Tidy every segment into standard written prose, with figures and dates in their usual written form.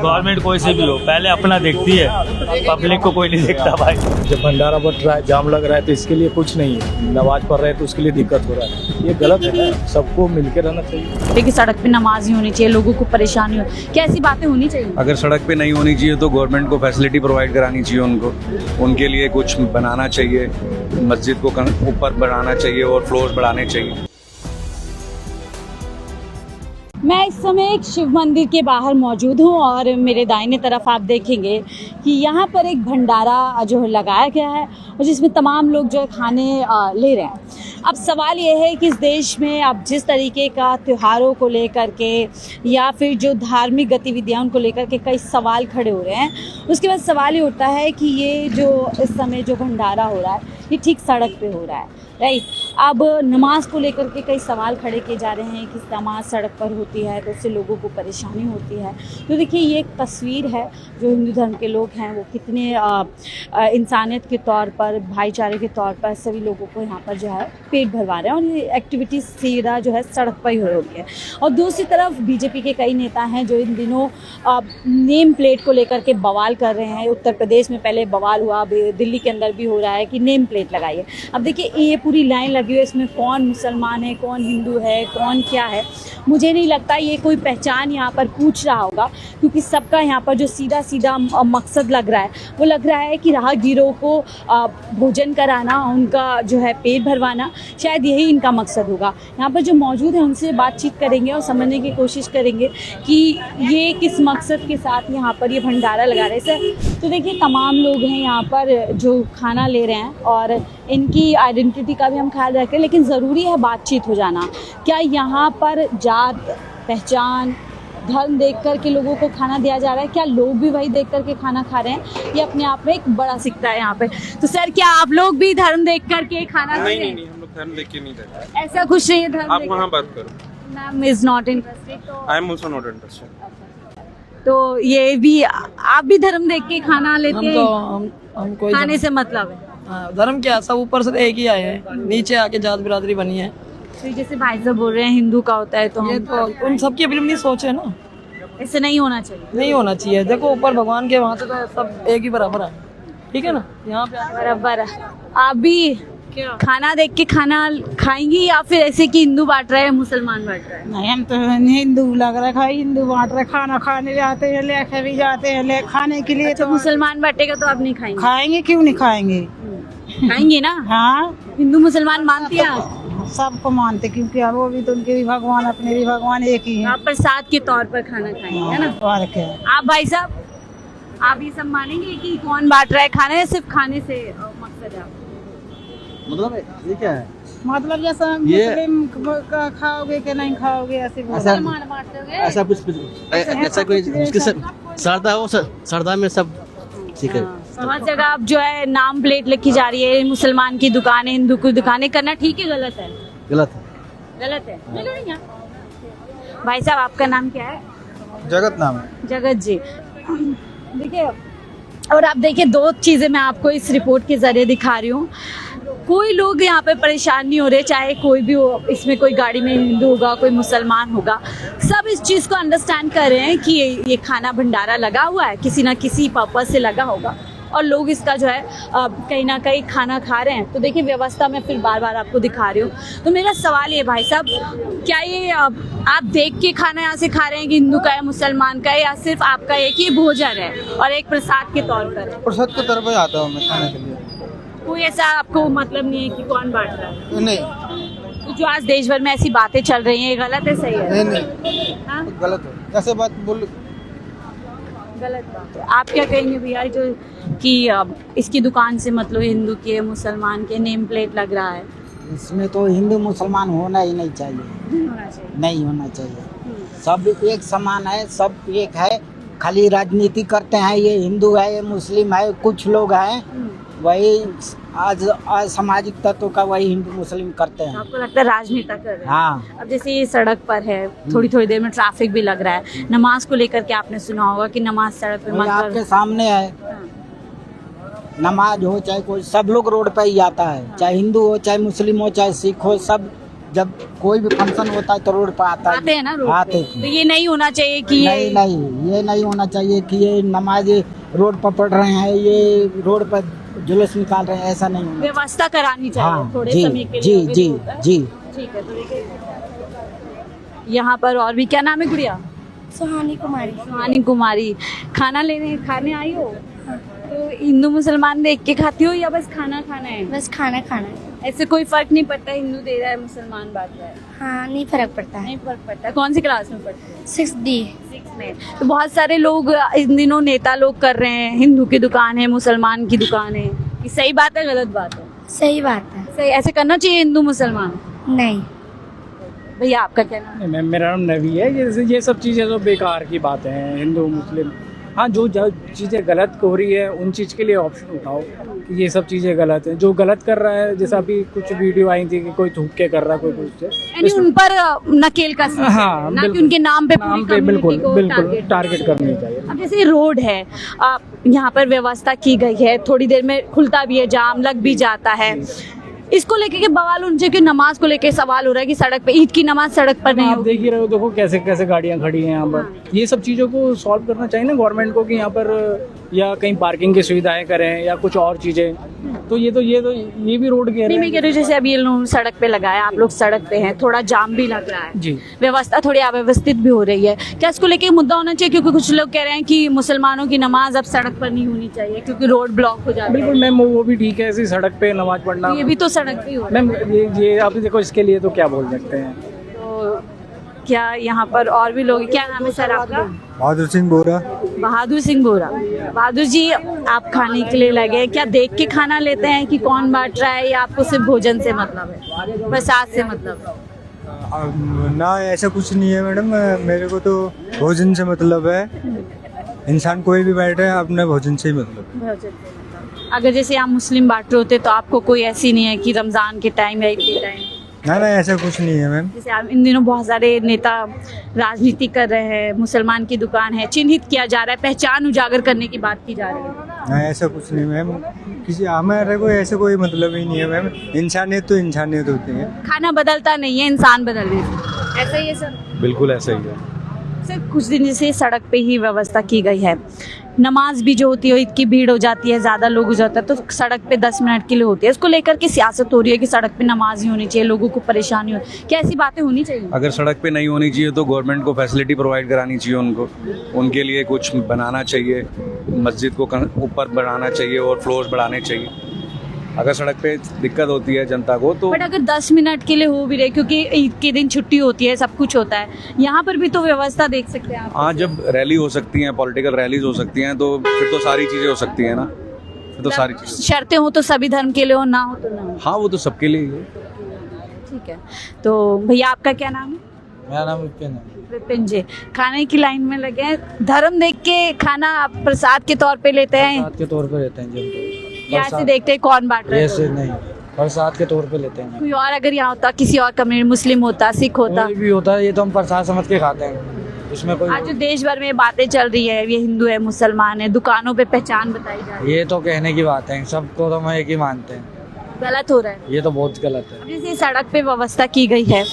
Government कोई से भी हो, पहले अपना देखती है, पब्लिक को कोई नहीं देखता भाई। जब भंडारा बट रहा है, जाम लग रहा है, तो इसके लिए कुछ नहीं है। नमाज पढ़ रहे हैं तो उसके लिए दिक्कत हो रहा है, ये गलत है। सबको मिलकर रहना चाहिए। देखिए सड़क पे नमाज नहीं होनी चाहिए, लोगों को परेशानी हो, क्या ऐसी बातें होनी चाहिए? अगर सड़क पे नहीं होनी चाहिए तो गवर्नमेंट को फैसिलिटी प्रोवाइड करानी चाहिए, उनके लिए कुछ बनाना चाहिए, मस्जिद को ऊपर बढ़ाना चाहिए और फ्लोर बढ़ाने चाहिए। मैं इस समय एक शिव मंदिर के बाहर मौजूद हूँ और मेरे दाहिने तरफ आप देखेंगे कि यहाँ पर एक भंडारा जो है लगाया गया है और जिसमें तमाम लोग जो है खाने ले रहे हैं। अब सवाल ये है कि इस देश में अब जिस तरीके का त्योहारों को लेकर के या फिर जो धार्मिक गतिविधियाँ उनको लेकर के कई सवाल खड़े हो रहे हैं, उसके बाद सवाल ये उठता है कि ये जो इस समय जो भंडारा हो रहा है ये ठीक सड़क पे हो रहा है, राइट। अब नमाज को लेकर के कई सवाल खड़े किए जा रहे हैं कि नमाज सड़क पर होती है तो उससे लोगों को परेशानी होती है। तो देखिए ये एक तस्वीर है, जो हिंदू धर्म के लोग हैं वो कितने इंसानियत के तौर पर, भाईचारे के तौर पर सभी लोगों को यहाँ पर जो है पेट भरवा रहे हैं और ये एक्टिविटी सीधा जो है सड़क पर ही हो रही है। और दूसरी तरफ बीजेपी के कई नेता हैं जो इन दिनों नेम प्लेट को लेकर के बवाल कर रहे हैं। उत्तर प्रदेश में पहले बवाल हुआ, दिल्ली के अंदर भी हो रहा है कि नेम प्लेट लगाइए। अब देखिए ये पूरी लाइन लगी हुई है, इसमें कौन मुसलमान है, कौन हिंदू है, कौन क्या है, मुझे नहीं लगता ये कोई पहचान यहाँ पर पूछ रहा होगा, क्योंकि सबका यहाँ पर जो सीधा सीधा मकसद लग रहा है वो लग रहा है कि राहगीरों को भोजन कराना, उनका जो है पेट भरवाना, शायद यही इनका मकसद होगा। यहाँ पर जो मौजूद है उनसे बातचीत करेंगे और समझने की कोशिश करेंगे कि ये किस मकसद के साथ यहाँ पर ये भंडारा लगा रहे हैं। सर तो देखिए तमाम लोग हैं यहाँ पर जो खाना ले रहे हैं और इनकी आइडेंटिटी का भी हम ख्याल रखें, लेकिन ज़रूरी है बातचीत हो जाना। क्या यहाँ पर जात, पहचान, धर्म देख कर के लोगों को खाना दिया जा रहा है? क्या लोग भी वही देख कर के खाना खा रहे हैं? ये अपने आप में एक बड़ा सिक्का है यहाँ पे। तो सर क्या आप लोग भी धर्म देख कर के खाना खा रहे हैं? नहीं, हम लोग धर्म देख के नहीं देते। ऐसा कुछ नहीं है धर्म आप देख वहाँ बात करो। Ma'am is not interested. I am also not interested. तो ये भी आप भी धर्म देख के खाना लेते हैं? हम कोई खाने से मतलब है? धर्म क्या, सब ऊपर से एक ही आए हैं, नीचे आके जात बिरादरी बनी है। तो जैसे भाई साहब बोल रहे हैं हिंदू का होता है तो ये हम तो उन सबकी अपनी अपनी सोच है ना, ऐसे नहीं होना चाहिए। नहीं होना चाहिए। देखो ऊपर भगवान के, वहाँ से तो सब एक ही बराबर है, ठीक है ना। यहाँ पे बराबर है। आप भी खाना देख के खाना खाएंगी या फिर ऐसे कि हिंदू बांट रहा है मुसलमान बांट रहा है? नहीं, हम तो हिंदू लग रहा है, हिंदू बांट रहे, खाना खाने जाते हैं, लेके भी जाते हैं, ले खाने के लिए। तो मुसलमान बांटेगा तो आप नहीं खाएंगे? खाएंगे, क्यों नहीं खाएंगे, खाएंगे ना। हाँ हिंदू मुसलमान मानती हैं आप? सबको मानते, क्योंकि वो भी तो उनके भी भगवान, अपने भी भगवान एक ही है। आप प्रसाद के तौर पर खाना खाएंगे, है ना। और क्या, आप भाई साहब, आप ये सब मानेंगे कि कौन बांट रहा है खाना या सिर्फ खाने से मकसद है? मतलब ये क्या है? मतलब जैसा मुस्लिम खाओगे कि नहीं खाओगे, ऐसे ऐसा कुछ ऐसा कोई श्रद्धा हो, श्रद्धा में सब ठीक है। हर जगह आप जो है नाम प्लेट लिखी जा रही है, मुसलमान की दुकानें, हिंदू की दुकानें, करना ठीक है गलत है? गलत है। गलत है। भाई साहब आपका नाम क्या है? जगत नाम है। जगत जी। देखिए, और आप देखिए दो चीज़ें मैं आपको इस रिपोर्ट के जरिए दिखा रही हूँ। कोई लोग यहाँ पे परेशान नहीं हो रहे, चाहे कोई भी हो, इसमें कोई गाड़ी में हिंदू होगा, कोई मुसलमान होगा, सब इस चीज़ को अंडरस्टैंड कर रहे हैं कि ये खाना भंडारा लगा हुआ है, किसी ना किसी पर्पस से लगा होगा और लोग इसका जो है कहीं ना कहीं खाना खा रहे हैं। तो देखिए व्यवस्था मैं फिर बार बार आपको दिखा रही हूँ। तो मेरा सवाल ये भाई साहब, क्या ये आप देख के खाना यहाँ से खा रहे हैं कि हिंदू का है, मुसलमान का है, या सिर्फ आपका एक ही भोजन है और एक प्रसाद के तौर पर है? प्रसाद के तरफ आता हूँ मैं खाने के लिए। कोई ऐसा आपको मतलब नहीं है कि कौन बांट रहा है? नहीं, तो जो आज देश भर में ऐसी बातें चल रही हैं, ये गलत है सही है? नहीं, हाँ? गलत है, कैसे बात बोल, गलत बात है। आप क्या कहेंगे भैया जो कि इसकी दुकान से मतलब हिंदू के, मुसलमान के नेम प्लेट लग रहा है? इसमें तो हिंदू मुसलमान होना ही नहीं चाहिए, होना चाहिए। नहीं होना चाहिए। सब एक समान है, सब एक है, खाली राजनीति करते हैं, ये हिंदू है, ये मुस्लिम है, कुछ लोग हैं वही आज असामाजिक तत्व का वही हिंदू मुस्लिम करते हैं। आपको लगता है राजनीति कर रहे हैं? हाँ। अब जैसे ये सड़क पर है, थोड़ी थोड़ी देर में ट्रैफिक भी लग रहा है, नमाज को लेकर के आपने सुना होगा कि नमाज सड़क पे मत आपके सामने है, नमाज हो चाहे कोई, सब लोग रोड पे ही आता है, चाहे हिंदू हो, चाहे मुस्लिम हो, चाहे सिख हो, सब जब कोई भी फंक्शन होता है तो रोड पर आता है। आते हैं ना रोड पे। आते तो ये नहीं होना चाहिए कि नहीं नहीं, ये नहीं होना चाहिए कि ये नमाज रोड पर पढ़ रहे हैं, ये रोड पर जुलूस निकाल रहे हैं, ऐसा नहीं होना। व्यवस्था करानी चाहिए हाँ, थोड़े जी, समय के जी, लिए अगर जी, होता है। जी। ठीक है, तो देखिए यहाँ पर और भी, क्या नाम है गुड़िया? सुहानी कुमारी। सुहानी कुमारी। खाने आई हो? तो हिंदू मुसलमान देख के खाती हो या बस खाना खाना है? बस खाना खाना है। ऐसे कोई फर्क नहीं पड़ता हिंदू दे रहा है मुसलमान बांट रहा है? हाँ, नहीं फर्क पड़ता है। नहीं फर्क पड़ता। कौन सी क्लास में पढ़ते हो? 6D। 6 में। तो बहुत सारे लोग इन दिनों नेता लोग कर रहे हैं, हिंदू की दुकान है, मुसलमान की दुकान है, ये सही बात है गलत बात है? सही बात है। सही, ऐसे करना चाहिए हिंदू मुसलमान? नहीं। भैया आपका क्या नाम है? मैम मेरा नाम नवी है। ये सब चीज़ें तो बेकार की बातें हैं, हिंदू मुस्लिम। हाँ, जो चीज़ें गलत हो रही है उन चीज़ के लिए ऑप्शन उठाओ कि ये सब चीज़ें गलत हैं। जो गलत कर रहा है, जैसा अभी कुछ वीडियो आई थी कि कोई थूक के कर रहा है, कोई कुछ, यानी उन पर नकेल का हाँ, ना कि उनके नाम पे पूरी बिल्कुल community को बिल्कुल टारगेट करनी चाहिए। अब जैसे रोड है, यहाँ पर व्यवस्था की गई है, थोड़ी देर में खुलता भी है, जाम लग भी जाता है, इसको लेके के बवाल उनसे कि नमाज को लेके सवाल हो रहा है कि सड़क पे ईद की नमाज सड़क पर नहीं आप होगी। देख ही रहे हो, देखो कैसे कैसे गाड़ियां खड़ी हैं यहाँ पर। ये सब चीज़ों को सॉल्व करना चाहिए ना गवर्नमेंट को कि यहाँ पर या कहीं पार्किंग की सुविधाएं करें या कुछ और चीज़ें। तो ये भी रोड के नहीं, मैं कह रही हूँ जैसे अभी ये लोग सड़क पे लगाया, आप लोग सड़क पे हैं, थोड़ा जाम भी लग रहा है जी, व्यवस्था थोड़ी अव्यवस्थित भी हो रही है, क्या इसको लेके मुद्दा होना चाहिए? क्योंकि कुछ लोग कह रहे हैं कि मुसलमानों की नमाज अब सड़क पर नहीं होनी चाहिए क्योंकि रोड ब्लॉक हो जाता है। बिल्कुल मैम, वो भी ठीक है, ऐसी सड़क पे नमाज पढ़ना। ये भी तो सड़क पे ही हो रहा है। मैम ये आप देखो, इसके लिए तो क्या बोल सकते हैं। तो क्या यहाँ पर और भी लोग, क्या नाम है सर आपका? बहादुर सिंह बोरा। बहादुर सिंह बोरा। बहादुर जी, आप खाने के लिए लगे हैं, क्या देख के खाना लेते हैं कि कौन बांट रहा है या आपको सिर्फ भोजन से मतलब है, प्रसाद से मतलब है? ना, ऐसा कुछ नहीं है मैडम, मेरे को तो भोजन से मतलब है। इंसान कोई भी बैठे अपने भोजन से ही मतलब है। भोजन से मतलब। अगर जैसे आप मुस्लिम बांट रहे होते तो आपको कोई ऐसी नहीं है कि रमजान के टाइम या ईद के टाइम? ना ना, ऐसा कुछ नहीं है मैम। जैसे आप इन दिनों बहुत सारे नेता राजनीति कर रहे हैं, मुसलमान की दुकान है, चिन्हित किया जा रहा है, पहचान उजागर करने की बात की जा रही है। ना, ऐसा कुछ नहीं मैम, किसी हमारे को ऐसा कोई मतलब ही नहीं है मैम। इंसानियत तो इंसानियत होती है। खाना बदलता नहीं है, इंसान बदल रहे हैं, ऐसा ही है सर? बिल्कुल ऐसा ही है। सर कुछ दिन से सड़क पे ही व्यवस्था की गई है, नमाज भी जो होती है इतनी भीड़ हो जाती है, ज़्यादा लोग हो जाता है तो सड़क पे 10 मिनट के लिए होती है, इसको लेकर के सियासत हो रही है कि सड़क पे नमाज ही होनी चाहिए, लोगों को परेशानी हो, क्या ऐसी बातें होनी चाहिए? अगर सड़क पे नहीं होनी चाहिए तो गवर्नमेंट को फैसिलिटी प्रोवाइड करानी चाहिए उनको, उनके लिए कुछ बनाना चाहिए, मस्जिद को ऊपर बढ़ाना चाहिए और फ्लोर्स बढ़ाने चाहिए। अगर सड़क पे दिक्कत होती है जनता को तो। बट अगर 10 मिनट के लिए हो भी रहे, क्योंकि ईद के दिन छुट्टी होती है, सब कुछ होता है, यहाँ पर भी तो व्यवस्था देख सकते हैं आप। हाँ, जब रैली हो सकती हैं, पॉलिटिकल रैलीज हो सकती हैं तो फिर तो सारी चीज़ें हो सकती हैं ना, फिर तो सारी चीज़ें। शर्तें हो तो सभी धर्म के लिए हो, ना हो तो ना हो। हाँ, वो तो सबके लिए ही है। ठीक है, तो भैया आपका क्या नाम है? मेरा नाम विपिन है। विपिन जी, खाने की लाइन में लगे हैं, धर्म देख के खाना आप प्रसाद के तौर पे लेते हैं प्रसाद के तौर पे लेते हैं जी। या ऐसे देखते हैं कौन बांट रहा है? ऐसे नहीं, प्रसाद के तौर पे लेते हैं। कोई और अगर यहाँ होता, किसी और कम्युनिटी, मुस्लिम होता, सिख होता? कोई भी होता है, ये तो हम प्रसाद समझ के खाते हैं, इसमें कोई। आज जो देश भर में बातें चल रही है, ये हिंदू है, मुसलमान है, दुकानों पे पहचान बताई जा रही है, ये तो कहने की बात है, सबको तो हम एक ही मानते हैं, गलत हो रहा है। ये तो बहुत गलत है। अब जैसे सड़क पे व्यवस्था की गई है,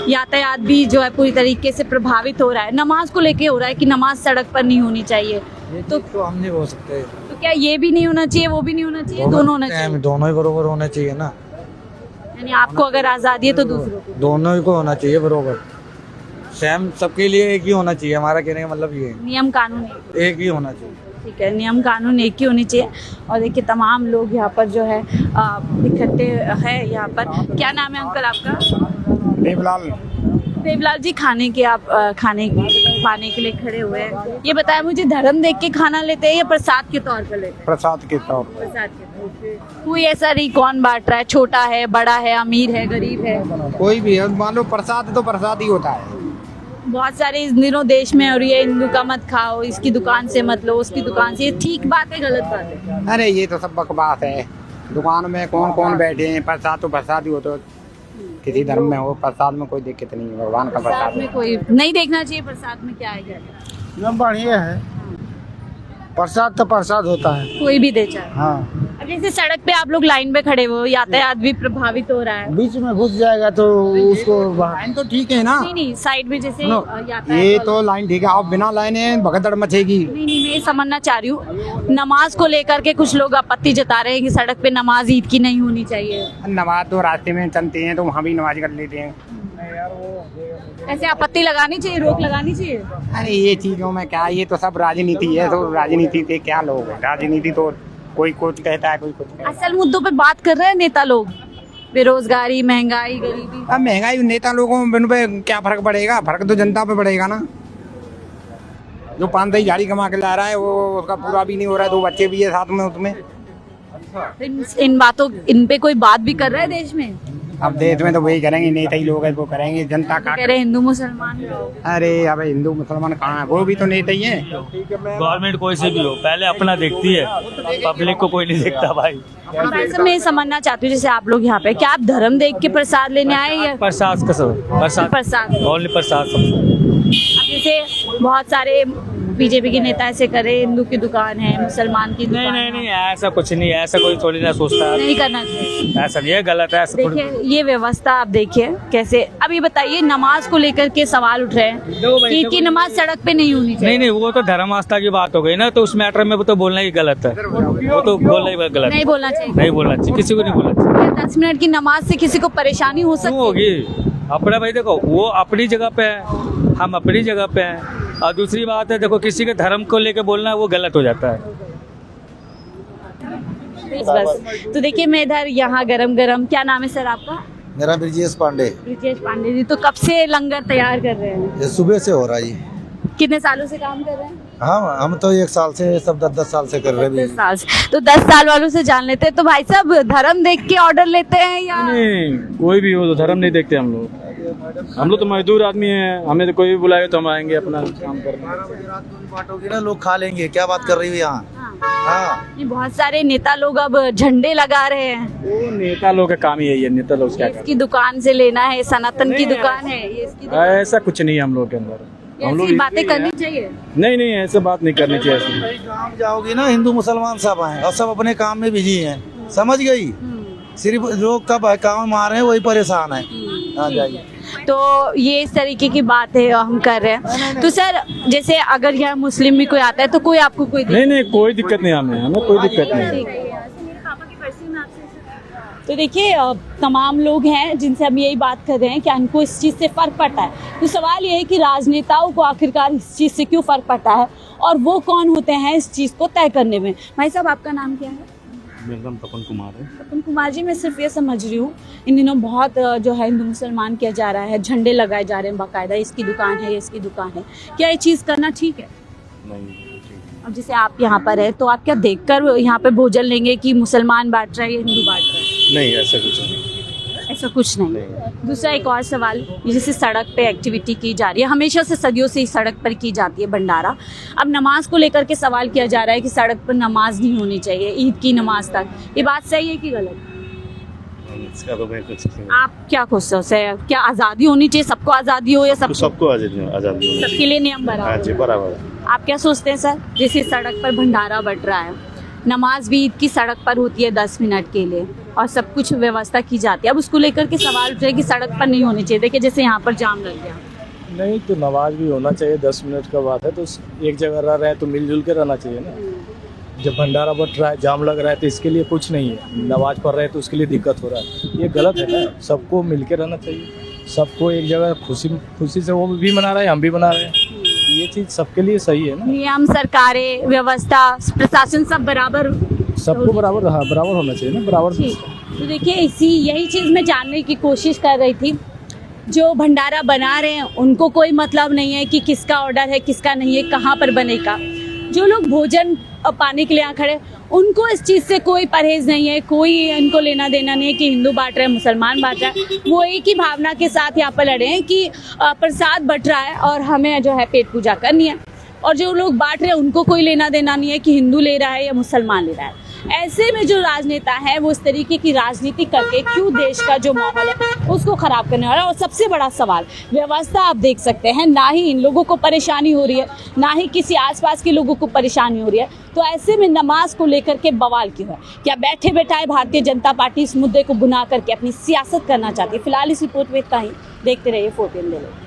यातायात भी जो है पूरी तरीके से प्रभावित हो रहा है, नमाज को लेके हो रहा है कि नमाज सड़क पर नहीं होनी चाहिए, तो हम नहीं बोल सकते। तो क्या ये भी नहीं होना चाहिए, वो भी नहीं होना चाहिए, दोनों होना चाहिए? दोनों ही बरोबर होने चाहिए ना। यानी आपको अगर आज़ादी है तो दूसरों को? दोनों ही को होना चाहिए बरोबर, सेम सबके लिए एक ही होना चाहिए। हमारा कहने का मतलब ये है, नियम कानून एक ही होना चाहिए। ठीक है, नियम कानून एक ही होनी चाहिए। और देखिए तमाम लोग यहाँ पर जो है इकट्ठे है यहाँ पर। क्या नाम है अंकल आपका? देवलाल। देवलाल जी, खाने पाने के लिए खड़े हुए हैं, ये बताया मुझे, धर्म देख के खाना लेते हैं या प्रसाद के तौर पर लेते हैं? प्रसाद के तौर पर। प्रसाद के तौर पर। कोई ऐसा नहीं कौन बांट रहा है, छोटा है, बड़ा है, अमीर है, गरीब है, कोई भी है, मान लो प्रसाद तो प्रसाद ही होता है। बहुत सारे इस दिनों देश में और ये हिंदू का मत खाओ, इसकी दुकान से मत लो, उसकी दुकान से, ये ठीक बात है गलत बात है? अरे ये तो सब बकवास है, दुकान में कौन कौन बैठे हैं, प्रसाद तो प्रसाद ही हो, तो किसी धर्म में हो, प्रसाद में कोई दिक्कत नहीं है, भगवान का प्रसाद प्रसाद में कोई नहीं देखना चाहिए, प्रसाद में क्या है क्या? बढ़िया है, प्रसाद तो प्रसाद होता है। कोई भी दे चाहे। हाँ, अब जैसे सड़क पे आप लोग लाइन पे खड़े हो, यातायात भी प्रभावित हो रहा है। बीच में घुस जाएगा तो उसको लाइन तो ठीक है ना। नहीं नहीं, साइड में जैसे सुनो, यातायात ये तो लाइन ठीक है, आप बिना लाइन है भगदड़ मचेगी। नहीं नहीं, मैं ये समझना चाह रही हूँ, नमाज को लेकर के कुछ लोग आपत्ति जता रहे हैं कि सड़क पे नमाज ईद की नहीं होनी चाहिए। नमाज तो रास्ते में चलते हैं तो वहाँ भी नमाज कर लेते हैं। ऐसे आपत्ति लगानी चाहिए, रोक लगानी चाहिए। अरे ये चीजों में क्या, ये तो सब राजनीति है, तो राजनीति के क्या लोग हैं, राजनीति तो कोई कुछ कहता है कोई कुछ कहता है। असल मुद्दों पे बात कर रहे हैं नेता लोग, बेरोजगारी, महंगाई, गरीबी। अब महंगाई नेता लोगों पे क्या फर्क पड़ेगा, फर्क तो जनता पे पड़ेगा ना। जो 5-10 झाड़ी कमा के ला रहा है वो उसका पूरा भी नहीं हो रहा है, 2 बच्चे भी है साथ में उसमें। इन बातों, इन पे कोई बात भी कर रहा है देश में? अब देश में तो वही करेंगे, नेता ही लोग हैं वो करेंगे, जनता का कह रहे हिंदू मुसलमान। अरे अब हिंदू मुसलमान कहाँ है, वो भी तो नेता ही है। गवर्नमेंट कोई से भी हो, पहले अपना देखती है, पब्लिक को कोई नहीं देखता भाई। वैसे मैं समझना चाहती हूँ, जैसे आप लोग यहाँ पे, क्या आप धर्म देख के प्रसाद लेने आए या प्रसाद का सब, प्रसाद? ओनली प्रसाद सब। अब जैसे बहुत सारे बीजेपी के नेता ऐसे करे, हिंदू की दुकान है, मुसलमान की दुकान नहीं नहीं नहीं, ऐसा कुछ नहीं, ऐसा कोई थोड़ी ना सोचता है। नहीं करना चाहिए, ऐसा नहीं है, गलत है। ऐसा देखिए ये व्यवस्था आप देखिए कैसे। अब ये बताइए, नमाज को लेकर के सवाल उठ रहे हैं कि नमाज सड़क पे नहीं होनी चाहिए। नहीं नहीं, वो तो धर्म आस्था की बात हो गई ना, तो उस मैटर में वो तो बोलना ही गलत है, वो तो बोलना ही गलत। नहीं बोलना चाहिए, नहीं बोलना चाहिए, किसी को नहीं बोलना चाहिए। 10 मिनट की नमाज से किसी को परेशानी हो सकती होगी अपना भाई। देखो वो अपनी जगह पे है, हम अपनी जगह पे हैं, और दूसरी बात है देखो किसी के धर्म को लेके बोलना वो गलत हो जाता है। बस तो देखिए, मैं इधर यहाँ गरम गरम, क्या नाम है सर आपका? मेरा ब्रिजेश पांडे। ब्रिजेश पांडे जी, तो कब से लंगर तैयार कर रहे हैं? ये सुबह से हो रहा है जी। कितने सालों से काम कर रहे हैं? हाँ, हम तो 1 साल से, सब 10-10 साल से कर रहे हैं। 10 साल से, तो 10 साल वालों से जान लेते हैं। तो भाई साहब, धर्म देख के ऑर्डर लेते हैं या नहीं? कोई भी हो तो धर्म नहीं देखते हम लोग। हम लोग तो मजदूर आदमी हैं, हमें तो कोई भी बुलाए तो हम आएंगे अपना काम करने। बांटोगी ना, लोग खा लेंगे, क्या बात कर रही है यहाँ। हाँ, ये बहुत सारे नेता लोग अब झंडे लगा रहे हैं। वो नेता लोग का काम ही यही है, नेता लोग क्या इसकी दुकान से लेना है, सनातन की दुकान है, ये इसकी दुकान। ऐसा कुछ नहीं है हम लोग के अंदर। हम लोग ऐसी बातें करनी चाहिए। नहीं नहीं, ऐसे बात नहीं करनी चाहिए। ऐसे काम जाओगी ना, हिंदू मुसलमान सब हैं और सब अपने काम में बिजी हैं, समझ गई। सिर्फ लोग कब काम आ रहे हैं वही परेशान है। आ जाइए। तो ये इस तरीके की बात है हम कर रहे हैं। तो सर, जैसे अगर यहाँ मुस्लिम भी कोई आता है तो कोई आपको कोई नहीं, कोई दिक्कत नहीं, हमें कोई दिक्कत नहीं। तो देखिए, तमाम लोग हैं जिनसे हम यही बात कर रहे हैं कि उनको इस चीज़ से फ़र्क पड़ता है। तो सवाल ये है कि राजनेताओं को आखिरकार इस चीज़ से क्यों फ़र्क पड़ता है और वो कौन होते हैं इस चीज़ को तय करने में। भाई साहब, आपका नाम क्या है? मेरा नाम तपन कुमार है। तपन कुमार जी, मैं सिर्फ ये समझ रही हूँ, इन दिनों बहुत जो है हिंदू मुसलमान किया जा रहा है, झंडे लगाए जा रहे हैं बाकायदा, इसकी दुकान है, इसकी दुकान है। क्या ये चीज़ करना ठीक है? नहीं। अब जैसे आप यहाँ पर है तो आप क्या देखकर यहाँ पे भोजन लेंगे कि मुसलमान बांट रहा है या हिंदू बांट रहा है? नहीं, ऐसा कुछ नहीं। ऐसा कुछ नहीं। दूसरा एक और सवाल, जैसे सड़क पे एक्टिविटी की जा रही है, हमेशा से सदियों से ही सड़क पर की जाती है भंडारा। अब नमाज को लेकर के सवाल किया जा रहा है कि सड़क पर नमाज नहीं होनी चाहिए ईद की नमाज तक। ये बात सही है कि गलत? इसका तो मैं कुछ नहीं। आप क्या खुश हो? क्या आज़ादी होनी चाहिए, सबको आज़ादी हो या सबको आज़ादी सबके लिए नियम बराबर? आप क्या सोचते हैं सर? जैसे सड़क पर भंडारा बट रहा है, नमाज भी ईद की सड़क पर होती है 10 मिनट के लिए और सब कुछ व्यवस्था की जाती है, अब उसको लेकर के सवाल उठ रहे कि सड़क पर नहीं होनी चाहिए। देखिए जैसे यहाँ पर जाम लग गया। नहीं, तो नमाज भी होना चाहिए, 10 मिनट का बात है, तो एक जगह रह रहे हैं तो मिलजुल के रहना चाहिए ना। जब भंडारा बट रहा है, जाम लग रहा है, तो इसके लिए कुछ नहीं है। नमाज पढ़ रहे हैं तो उसके लिए दिक्कत हो रहा है, ये गलत है ना। सबको मिल के रहना चाहिए, सबको एक जगह खुशी से वो भी मना रहे हैं, हम भी मना रहे हैं, ये चीज़ सबके लिए सही है ना। नियम, सरकारें, व्यवस्था, प्रशासन सब बराबर, सबको बराबर, हाँ बराबर होना चाहिए ना, बराबर। तो देखिए, यही चीज़ मैं जानने की कोशिश कर रही थी। जो भंडारा बना रहे हैं उनको कोई मतलब नहीं है कि किसका ऑर्डर है, किसका नहीं है, कहाँ पर बनेगा। जो लोग भोजन पाने के लिए यहाँ खड़े, उनको इस चीज़ से कोई परहेज नहीं है, कोई इनको लेना देना नहीं है कि हिंदू बांट रहे हैं, मुसलमान बांट रहा है। वो एक ही भावना के साथ यहाँ पर लड़े हैं कि प्रसाद बट रहा है और हमें जो है पेट पूजा करनी है। और जो लोग बांट रहे हैं उनको कोई लेना देना नहीं है कि हिंदू ले रहा है या मुसलमान ले रहा है। ऐसे में जो राजनेता हैं वो इस तरीके की राजनीति करके क्यों देश का जो माहौल है उसको खराब करने वाला। और सबसे बड़ा सवाल व्यवस्था, आप देख सकते हैं ना ही इन लोगों को परेशानी हो रही है ना ही किसी आसपास के लोगों को परेशानी हो रही है, तो ऐसे में नमाज को लेकर के बवाल क्यों है? क्या बैठे बैठाए भारतीय जनता पार्टी इस मुद्दे को बुना करके अपनी सियासत करना चाहती है? फिलहाल इस रिपोर्ट में इतना ही। देखते रहिए 4PM डेली।